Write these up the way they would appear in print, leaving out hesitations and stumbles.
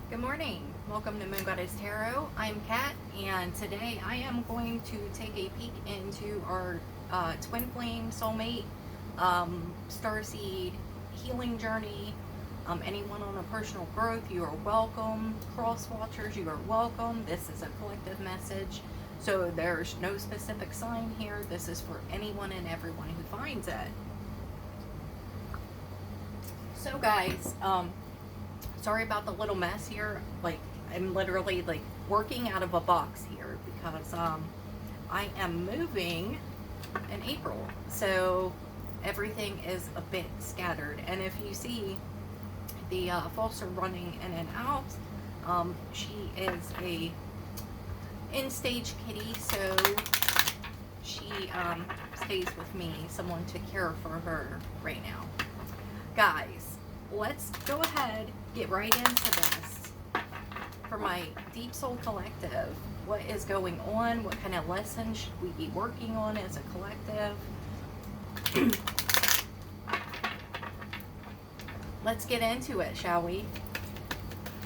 Good morning. Welcome to Moon Goddess Tarot. I'm Kat, and today I am going to take a peek into our twin flame soulmate starseed healing journey. Anyone on a personal growth, you are welcome. Cross watchers, you are welcome. This is a collective message, so there's no specific sign here. This is for anyone and everyone who finds it. So, guys, sorry about the little mess here. Like, I'm literally like working out of a box here because I am moving in April, so everything is a bit scattered. And if you see the Foster running in and out, she is a in-stage kitty, so she stays with me, someone to care for her right now. Guys, let's go ahead, get right into this. For my Deep Soul Collective, what is going on? What kind of lessons should we be working on as a collective? Let's get into it, shall we?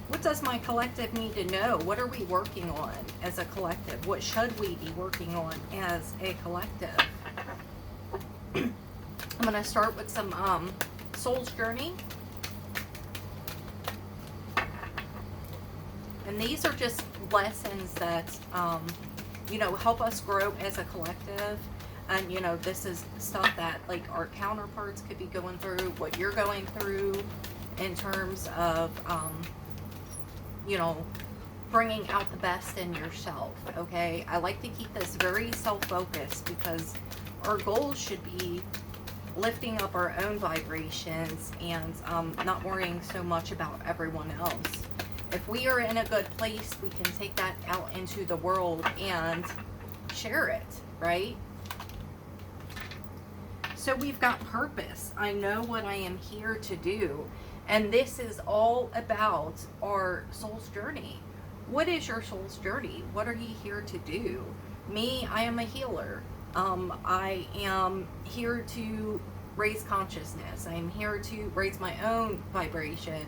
What does my collective need to know? What are we working on as a collective? What should we be working on as a collective? I'm going to start with some Soul's Journey. And these are just lessons that, help us grow as a collective. And, this is stuff that, like, our counterparts could be going through, what you're going through in terms of, bringing out the best in yourself, okay? I like to keep this very self-focused because our goals should be lifting up our own vibrations and not worrying so much about everyone else. If we are in a good place, we can take that out into the world and share it, right? So we've got purpose. I know what I am here to do. And this is all about our soul's journey. What is your soul's journey? What are you here to do? Me, I am a healer. I am here to raise consciousness. I am here to raise my own vibration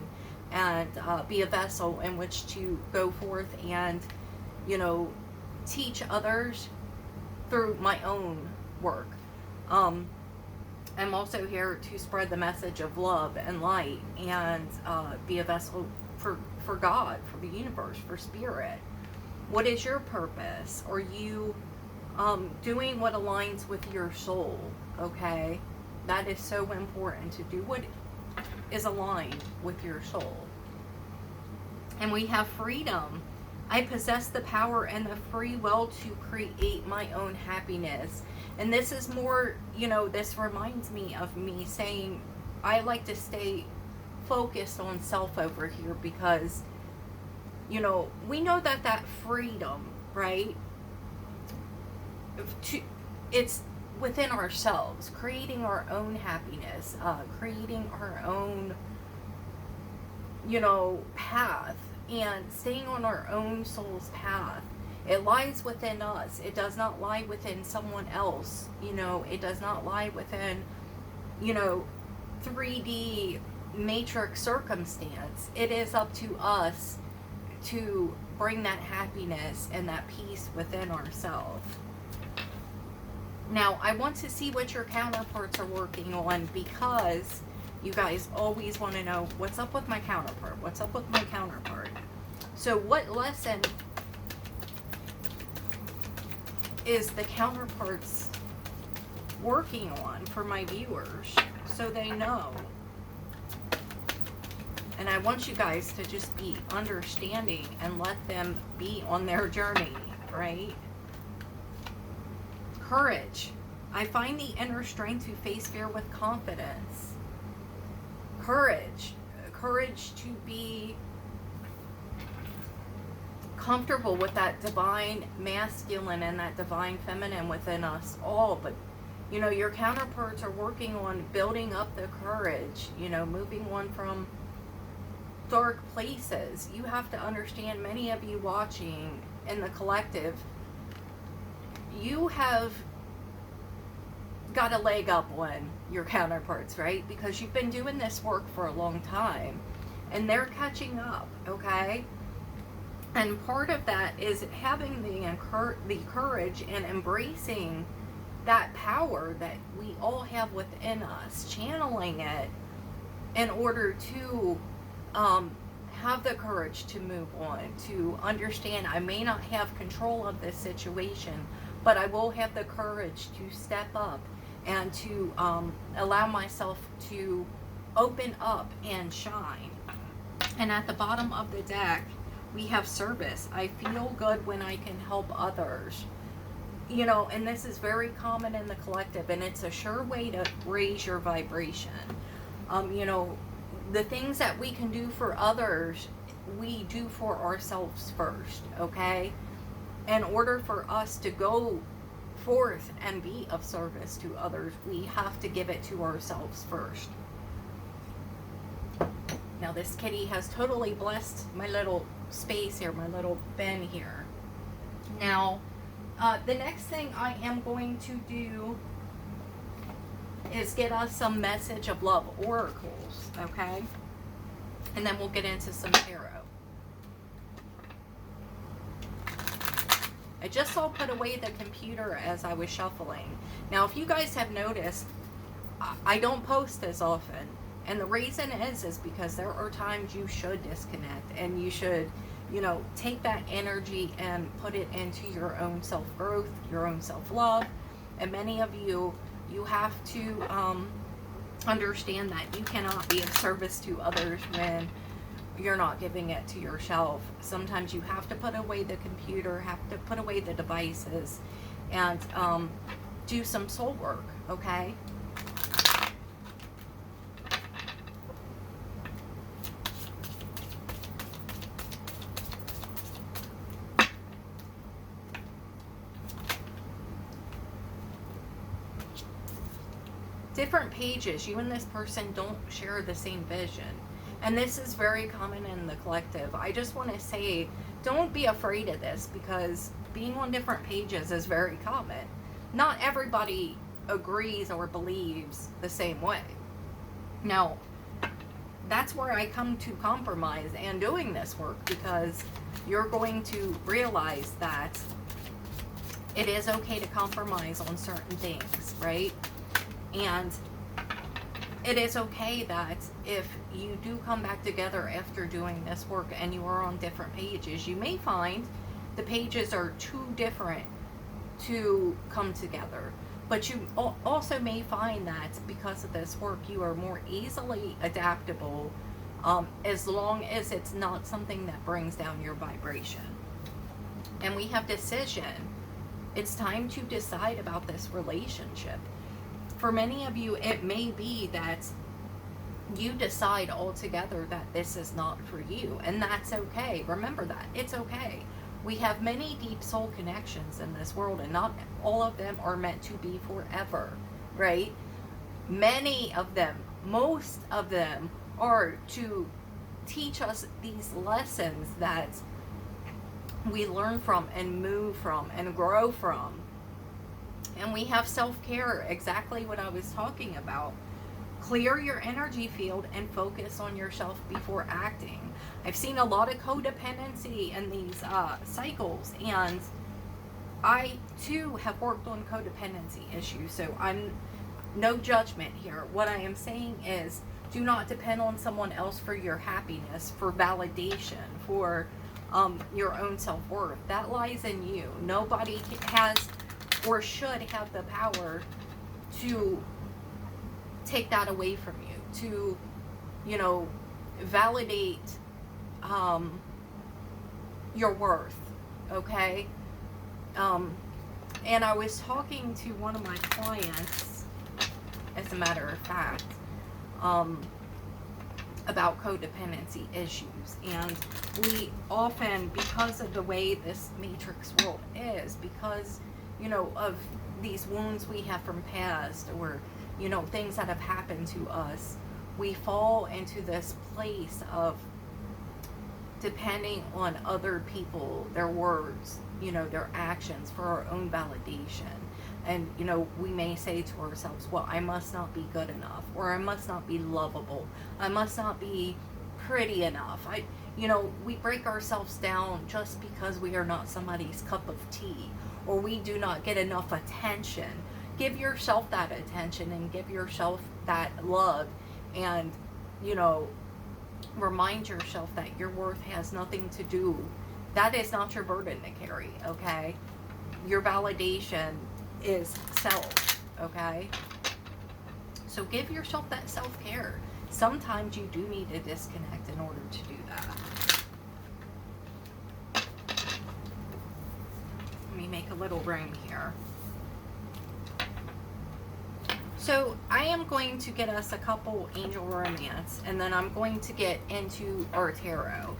and be a vessel in which to go forth and, teach others through my own work. I'm also here to spread the message of love and light and be a vessel for God, for the universe, for spirit. What is your purpose? Are you doing what aligns with your soul? Okay? That is so important, to do what is aligned with your soul. And we have freedom. I possess the power and the free will to create my own happiness. And this is more, this reminds me of me saying I like to stay focused on self over here because, we know that freedom, right? It's within ourselves, creating our own happiness, creating our own, path, and staying on our own soul's path. It lies within us. It does not lie within someone else. It does not lie within, 3D matrix circumstance. It is up to us to bring that happiness and that peace within ourselves. Now, I want to see what your counterparts are working on because you guys always want to know, what's up with my counterpart? What's up with my counterpart? So what lesson is the counterparts working on for my viewers so they know? And I want you guys to just be understanding and let them be on their journey, right? Courage. I find the inner strength to face fear with confidence. Courage. Courage to be comfortable with that divine masculine and that divine feminine within us all. But, your counterparts are working on building up the courage, moving on from dark places. You have to understand, many of you watching in the collective, you have got a leg up on your counterparts, right? Because you've been doing this work for a long time. and they're catching up, okay? And part of that is having the courage and embracing that power that we all have within us, channeling it in order to have the courage to move on, to understand I may not have control of this situation, but I will have the courage to step up and to allow myself to open up and shine. And at the bottom of the deck, we have service. I feel good when I can help others. You know, and this is very common in the collective, and it's a sure way to raise your vibration. You know, the things that we can do for others, we do for ourselves first, okay? In order for us to go forth and be of service to others, we have to give it to ourselves first. Now this kitty has totally blessed my little space here, my little bin here. Now, the next thing I am going to do is get us some message of love oracles, okay? And then we'll get into some tarot. I just saw put away the computer as I was shuffling. Now, if you guys have noticed, I don't post as often. And the reason is because there are times you should disconnect and you should, you know, take that energy and put it into your own self-growth, your own self-love. And many of you, you have to understand that you cannot be of service to others when you're not giving it to yourself. Sometimes you have to put away the computer, have to put away the devices, and do some soul work, okay? Different pages, you and this person don't share the same vision. And this is very common in the collective. I just want to say, don't be afraid of this, because being on different pages is very common. Not everybody agrees or believes the same way. Now, that's where I come to compromise and doing this work, because you're going to realize that it is okay to compromise on certain things, right? And it is okay that if you do come back together after doing this work and you are on different pages, you may find the pages are too different to come together. But you also may find that because of this work, you are more easily adaptable, as long as it's not something that brings down your vibration. And we have decision. It's time to decide about this relationship. For many of you, it may be that you decide altogether that this is not for you, and that's okay. Remember that. It's okay. We have many deep soul connections in this world, and not all of them are meant to be forever, right? Many of them, most of them, are to teach us these lessons that we learn from and move from and grow from. And we have self-care, exactly what I was talking about. Clear your energy field and focus on yourself before acting. I've seen a lot of codependency in these cycles, and I too have worked on codependency issues, so I'm no judgment here. What I am saying is, do not depend on someone else for your happiness, for validation, for your own self-worth. That lies in you. Nobody has or should have the power to take that away from you, to, you know, validate your worth, okay? And I was talking to one of my clients, as a matter of fact, about codependency issues. And we often, because of the way this matrix world is, because, you know, of these wounds we have from past, or, you know, things that have happened to us, we fall into this place of depending on other people, their words, you know, their actions for our own validation. And, you know, we may say to ourselves, well, I must not be good enough, or I must not be lovable, I must not be pretty enough. We break ourselves down just because we are not somebody's cup of tea, or we do not get enough attention. Give yourself that attention and give yourself that love, and, remind yourself that your worth has nothing to do. That is not your burden to carry, okay? Your validation is self, okay? So give yourself that self-care. Sometimes you do need to disconnect in order to do that. Let me make a little room here. So I am going to get us a couple angel romance, and then I'm going to get into our tarot.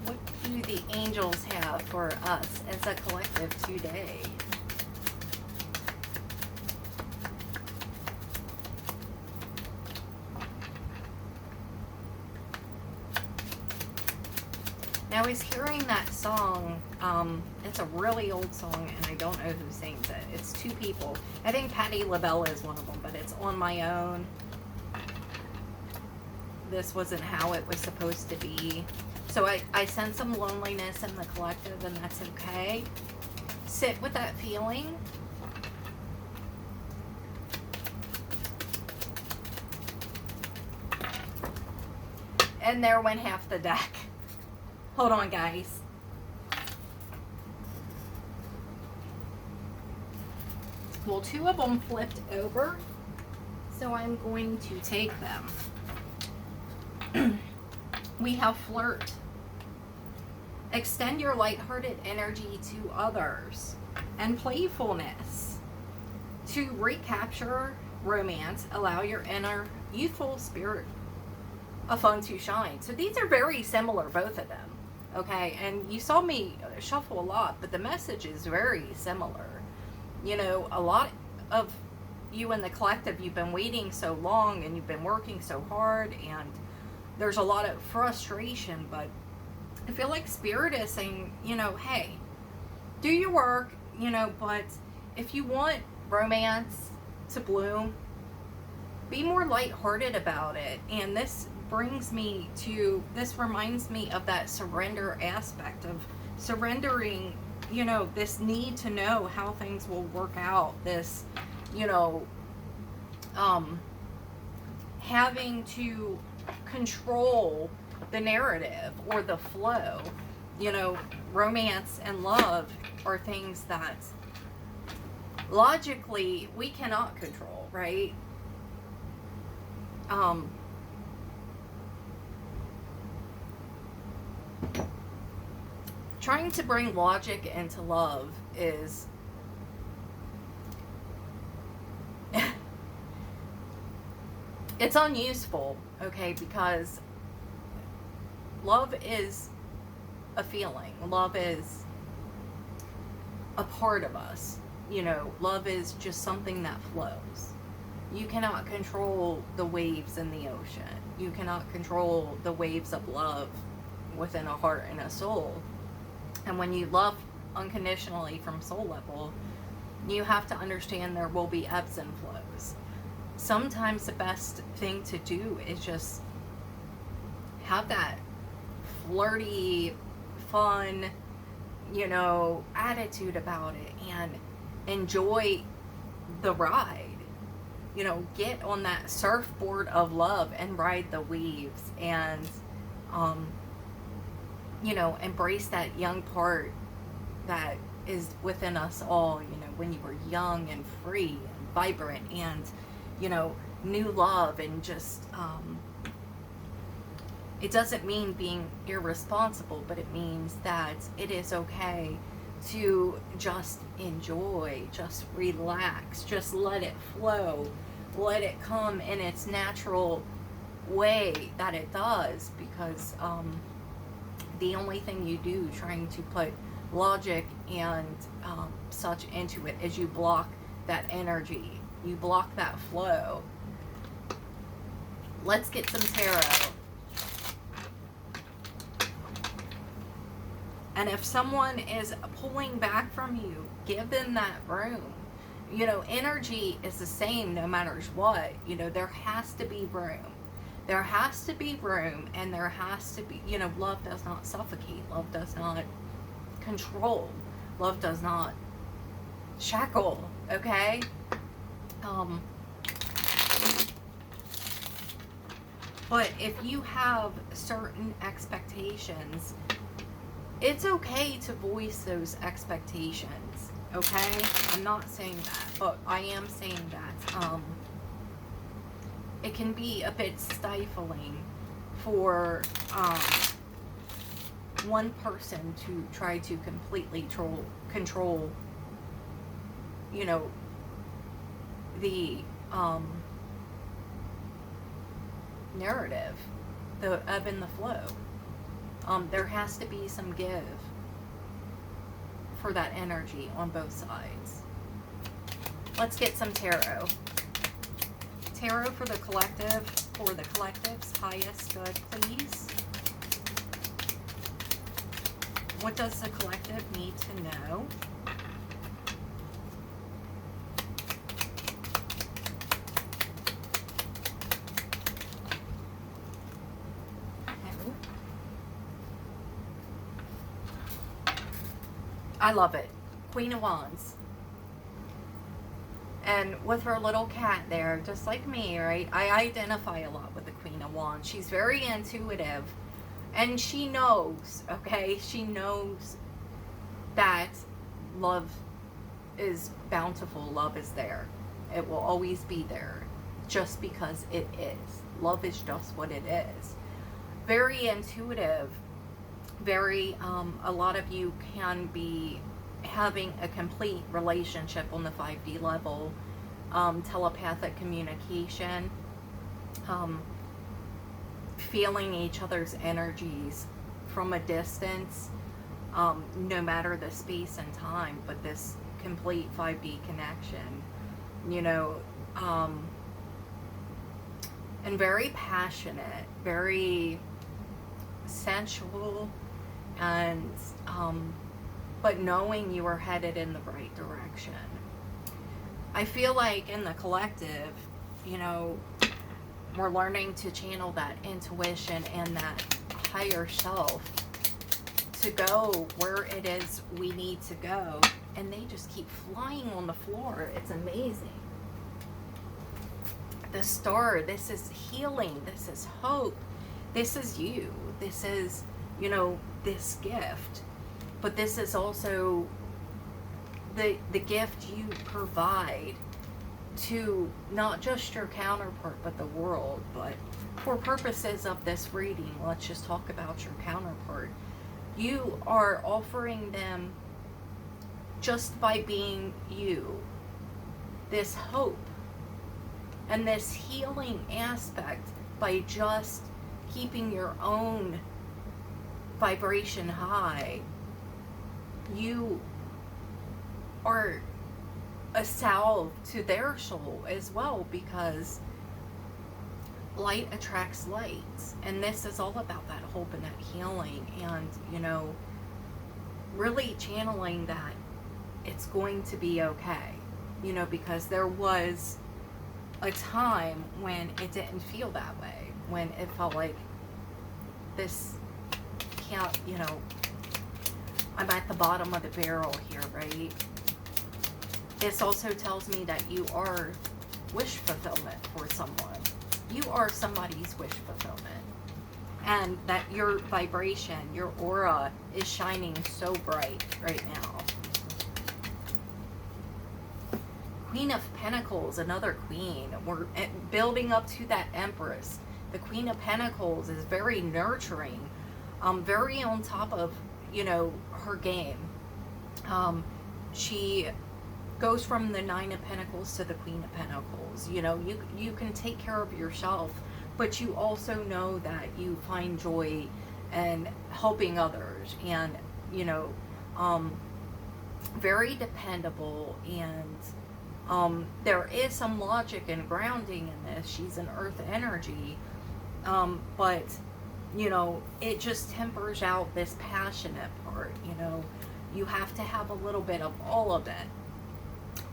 What do the angels have for us as a collective today? Now, I was hearing that song. It's a really old song, and I don't know who sings it. It's two people. I think Patti LaBelle is one of them, but it's On My Own. This wasn't how it was supposed to be. So I sense some loneliness in the collective, and that's okay. Sit with that feeling. And there went half the deck. Hold on, guys. Well, two of them flipped over, so I'm going to take them. We have flirt. Extend your lighthearted energy to others. And playfulness. To recapture romance, allow your inner youthful spirit of fun to shine. So these are very similar, both of them. Okay, and you saw me shuffle a lot, but the message is very similar. A lot of you in the collective, you've been waiting so long and you've been working so hard, and there's a lot of frustration, but I feel like Spirit is saying, hey, do your work, but if you want romance to bloom, be more lighthearted about it. And this reminds me of that surrender aspect of surrendering, this need to know how things will work out, this, having to control the narrative or the flow. Romance and love are things that logically we cannot control, right? Trying to bring logic into love is it's unuseful, okay, because love is a feeling. Love is a part of us. Love is just something that flows. You cannot control the waves in the ocean. You cannot control the waves of love within a heart and a soul. And when you love unconditionally from soul level, you have to understand there will be ebbs and flows. Sometimes the best thing to do is just have that flirty, fun, attitude about it and enjoy the ride. Get on that surfboard of love and ride the waves, and embrace that young part that is within us all, when you were young and free and vibrant and, new love, and just, it doesn't mean being irresponsible, but it means that it is okay to just enjoy, just relax, just let it flow, let it come in its natural way that it does, because, the only thing you do trying to put logic and such into it is you block that energy. You block that flow. Let's get some tarot. And if someone is pulling back from you, give them that room. You know, energy is the same no matter what. You know, there has to be room. There has to be room, and there has to be, you know, love does not suffocate. Love does not control. Love does not shackle, okay? But if you have certain expectations, it's okay to voice those expectations, okay? I'm not saying that, but I am saying that it can be a bit stifling for one person to try to completely control, you know, the narrative, the ebb and the flow. There has to be some give for that energy on both sides. Let's get some tarot. Tarot for the collective, for the collective's highest good, please. What does the collective need to know? I love it. Queen of Wands. And with her little cat there, just like me, right? I identify a lot with the Queen of Wands. She's very intuitive. And she knows, okay? She knows that love is bountiful. Love is there. It will always be there. Just because it is. Love is just what it is. Very intuitive. Very, a lot of you can be having a complete relationship on the 5D level, telepathic communication, feeling each other's energies from a distance, no matter the space and time, but this complete 5D connection, you know, and very passionate, very sensual, and but knowing you are headed in the right direction. I feel like in the collective, you know, we're learning to channel that intuition and that higher self to go where it is we need to go, and they just keep flying on the floor. It's amazing. The star, this is healing, this is hope, this is you, this is, you know, this gift, but this is also the gift you provide to not just your counterpart but the world. But for purposes of this reading, let's just talk about your counterpart. You are offering them, just by being you, this hope and this healing aspect by just keeping your own vibration high. You are a salve to their soul as well, because light attracts light, and this is all about that hope and that healing, and, you know, really channeling that it's going to be okay, you know, because there was a time when it didn't feel that way, when it felt like this can't, you know, I'm at the bottom of the barrel here, right? This also tells me that you are wish fulfillment for someone. You are somebody's wish fulfillment. And that your vibration, your aura is shining so bright right now. Queen of Pentacles, another queen. We're building up to that Empress. The Queen of Pentacles is very nurturing, very on top of, you know, her game. She goes from the Nine of Pentacles to the Queen of Pentacles. You know, you can take care of yourself, but you also know that you find joy in helping others, and, you know, very dependable, and there is some logic and grounding in this. She's an earth energy, but it just tempers out this passionate part. You have to have a little bit of all of it.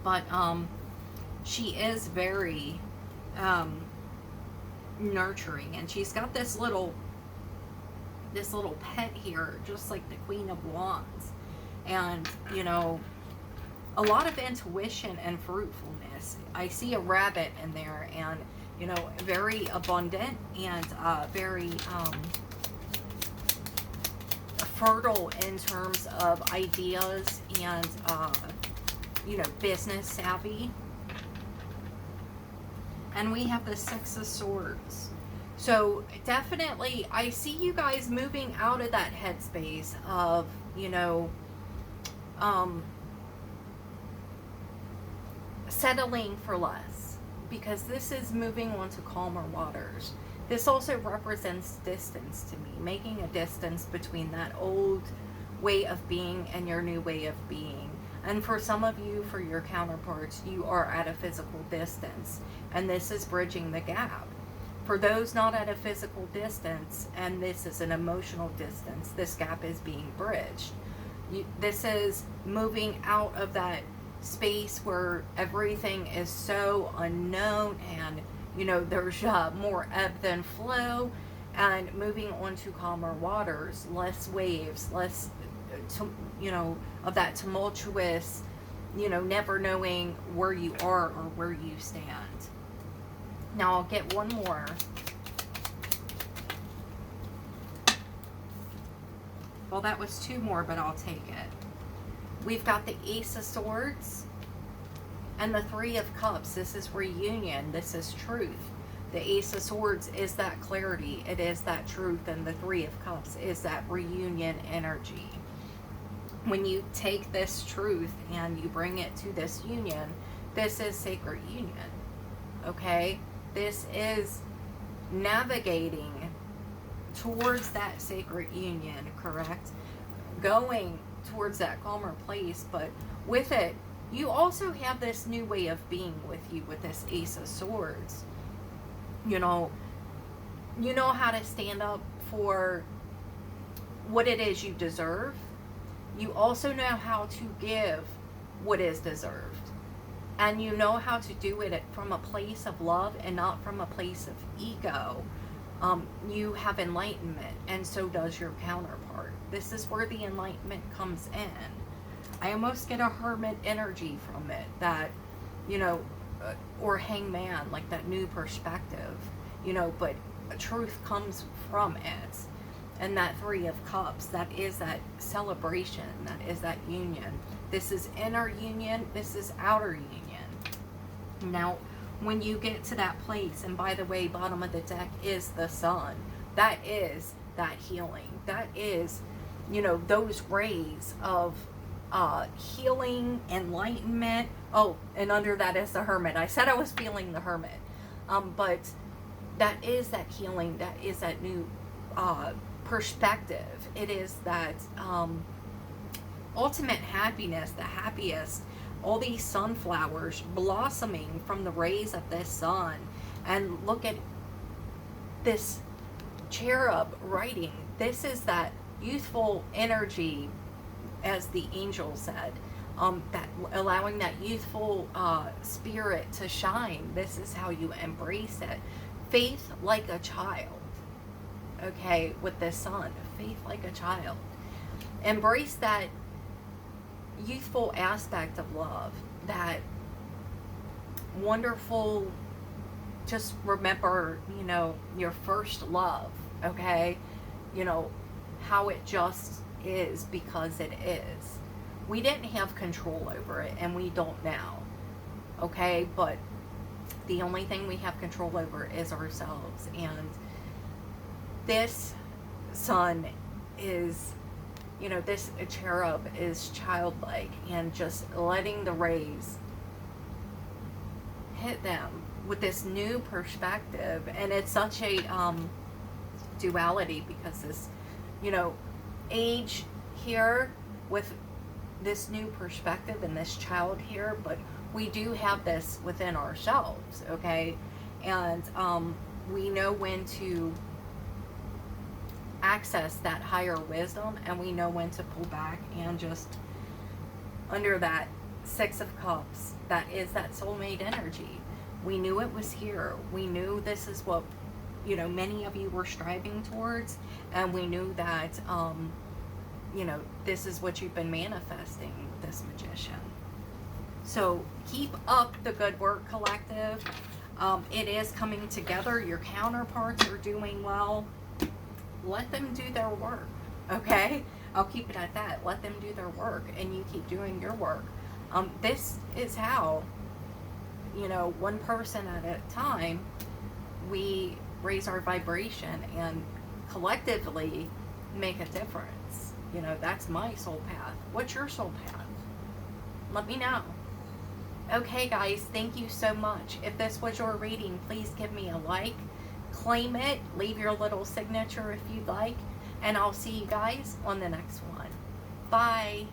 But she is very nurturing, and she's got this little pet here, just like the Queen of Wands. And a lot of intuition and fruitfulness. I see a rabbit in there, and very abundant, and very fertile in terms of ideas, and business savvy. And we have the Six of Swords. So definitely, I see you guys moving out of that headspace of, settling for less, because this is moving on to calmer waters. This also represents distance to me, making a distance between that old way of being and your new way of being. And for some of you, for your counterparts, you are at a physical distance, and this is bridging the gap. For those not at a physical distance, and this is an emotional distance, this gap is being bridged. This is moving out of that space where everything is so unknown, and there's more ebb than flow, and moving on to calmer waters, less waves, less of that tumultuous, never knowing where you are or where you stand. Now I'll get one more. Well, that was two more, but I'll take it. We've got the Ace of Swords and the Three of Cups. This is reunion. This is truth. The Ace of Swords is that clarity. It is that truth. And the Three of Cups is that reunion energy. When you take this truth and you bring it to this union, this is sacred union. Okay? This is navigating towards that sacred union, correct? Going towards that calmer place, but with it, you also have this new way of being with you with this Ace of Swords. You know how to stand up for what it is you deserve. You also know how to give what is deserved. And you know how to do it from a place of love and not from a place of ego. You have enlightenment, and so does your counterpart. This is where the enlightenment comes in. I almost get a hermit energy from it, that, or hangman, like that new perspective, but truth comes from it. And that Three of Cups, that is that celebration, that is that union. This is inner union, this is outer union. Now, when you get to that place, and by the way, bottom of the deck is the Sun, that is that healing. That is, those rays of healing, enlightenment. Oh, and under that is the Hermit. I said I was feeling the Hermit. But that is that healing, that is that new perspective. It is that ultimate happiness, the happiest. All these sunflowers blossoming from the rays of this sun. And look at this cherub writing. This is that youthful energy, as the angel said, that allowing that youthful spirit to shine. This is how you embrace it. Faith like a child. Okay, with this sun, faith like a child. Embrace that youthful aspect of love, that wonderful, just remember, your first love, okay? How it just is because it is. We didn't have control over it, and we don't now, okay? But the only thing we have control over is ourselves, and this sun is, this cherub is childlike, and just letting the rays hit them with this new perspective. And it's such a duality, because this, age here with this new perspective and this child here, but we do have this within ourselves, okay? And we know when to access that higher wisdom, and we know when to pull back and just under that Six of Cups, that is that soulmate energy. We knew it was here. We knew this is what, many of you were striving towards, and we knew that, this is what you've been manifesting with this Magician. So keep up the good work, collective. It is coming together. Your counterparts are doing well. Let them do their work, okay? I'll keep it at that. Let them do their work, and you keep doing your work. This is how, one person at a time, we raise our vibration and collectively make a difference. That's my soul path. What's your soul path? Let me know. Okay, guys, thank you so much. If this was your reading, please give me a like. Claim it. Leave your little signature if you'd like. And I'll see you guys on the next one. Bye.